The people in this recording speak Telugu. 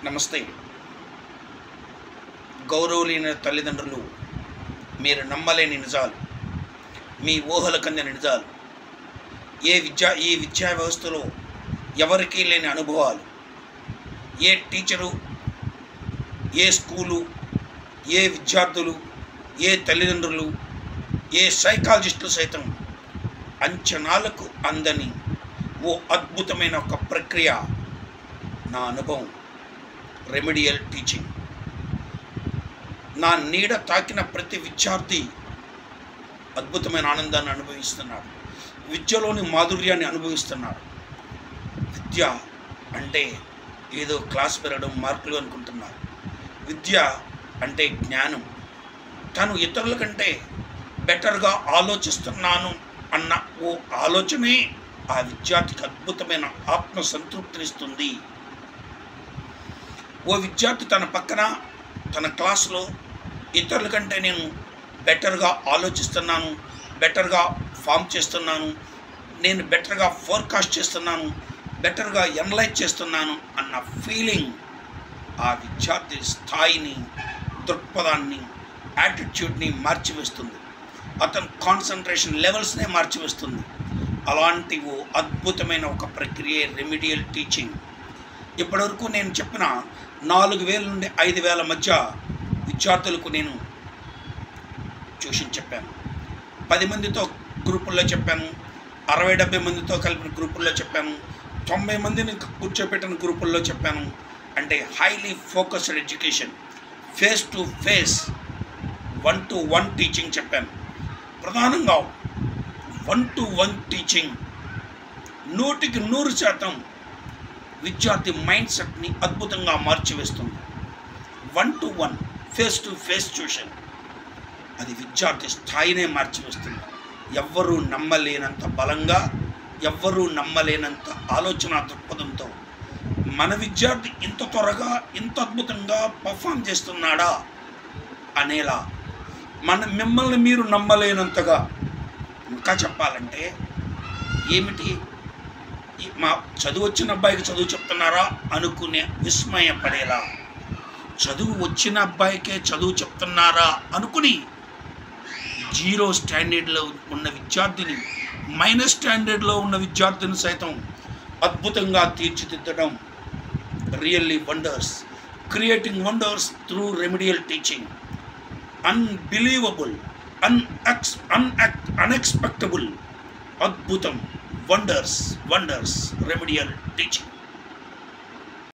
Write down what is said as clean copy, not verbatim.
నమస్తే. గౌరవనీయ తల్లిదండ్రులు, మీరు నమ్మలేని నిజాలు, మీ ఊహల కందిన నిజాలు, ఈ విద్యా వ్యవస్థలో ఎవరికీ లేని అనుభవాలు, ఏ టీచరు, ఏ స్కూలు, ఏ విద్యార్థులు, ఏ తల్లిదండ్రులు, ఏ సైకాలజిస్టులు సైతం అంచనాలకు అందని ఓ అద్భుతమైన ఒక ప్రక్రియ నా అనుభవం. Remedial teaching. నా నీడ తాకిన ప్రతి విద్యార్థి అద్భుతమైన ఆనందాన్ని అనుభవిస్తున్నాడు, విద్యలోని మాధుర్యాన్ని అనుభవిస్తున్నాడు. విద్య అంటే ఏదో క్లాస్ పెరగడం, మార్కులు అనుకుంటున్నారు. విద్య అంటే జ్ఞానం. తను ఇతరుల కంటే బెటర్గా ఆలోచిస్తున్నాను అన్న ఓ ఆలోచనే ఆ విద్యార్థికి అద్భుతమైన ఆత్మ సంతృప్తినిస్తుంది. ఓ విద్యార్థి తన పక్కన, తన క్లాసులో ఇతరుల కంటే నేను బెటర్గా ఆలోచిస్తున్నాను, బెటర్గా ఫామ్ చేస్తున్నాను, నేను బెటర్గా ఫోర్కాస్ట్ చేస్తున్నాను, బెటర్గా ఎనలైజ్ చేస్తున్నాను అన్న ఫీలింగ్ ఆ విద్యార్థి స్థాయిని, దృక్పథాన్ని, యాటిట్యూడ్ని మార్చివేస్తుంది. అతని కాన్సన్ట్రేషన్ లెవెల్స్నే మార్చివేస్తుంది. అలాంటి ఓ అద్భుతమైన ఒక ప్రక్రియ రెమెడియల్ టీచింగ్. ఇప్పటివరకు నేను చెప్పిన 4000 నుండి 5000 మధ్య విద్యార్థులకు నేను ట్యూషన్ చెప్పాను. 10 మందితో గ్రూపుల్లో చెప్పాను, 60-70 మందితో కలిపిన గ్రూపుల్లో చెప్పాను, 90 మందిని కూర్చోపెట్టిన గ్రూపుల్లో చెప్పాను. అంటే highly focused education, face to face, 1-to-1 teaching చెప్పాను. ప్రధానంగా 1-to-1 టీచింగ్ 100% విద్యార్థి మైండ్ సెట్ని అద్భుతంగా మార్చివేస్తుంది. 1-to-1 face to face tuition అది విద్యార్థి స్థాయినే మార్చివేస్తుంది. ఎవ్వరూ నమ్మలేనంత బలంగా, ఎవ్వరూ నమ్మలేనంత ఆలోచన దృక్పథంతో మన విద్యార్థి ఇంత త్వరగా, ఇంత అద్భుతంగా పర్ఫామ్ చేస్తున్నాడా అనేలా, మిమ్మల్ని మీరు నమ్మలేనంతగా. ఇంకా చెప్పాలంటే ఏమిటి, మా చదువు వచ్చిన అబ్బాయికి చదువు చెప్తున్నారా అనుకునే విస్మయపడేలా, చదువు వచ్చిన అబ్బాయికే చదువు చెప్తున్నారా అనుకుని 0 స్టాండర్డ్లో ఉన్న విద్యార్థిని, మైనస్ స్టాండర్డ్లో ఉన్న విద్యార్థిని సైతం అద్భుతంగా తీర్చిదిద్దడం really wonders, creating wonders through remedial teaching. Unbelievable, unexpectable, అద్భుతం, వండర్స్, రెమెడియల్ టీచింగ్.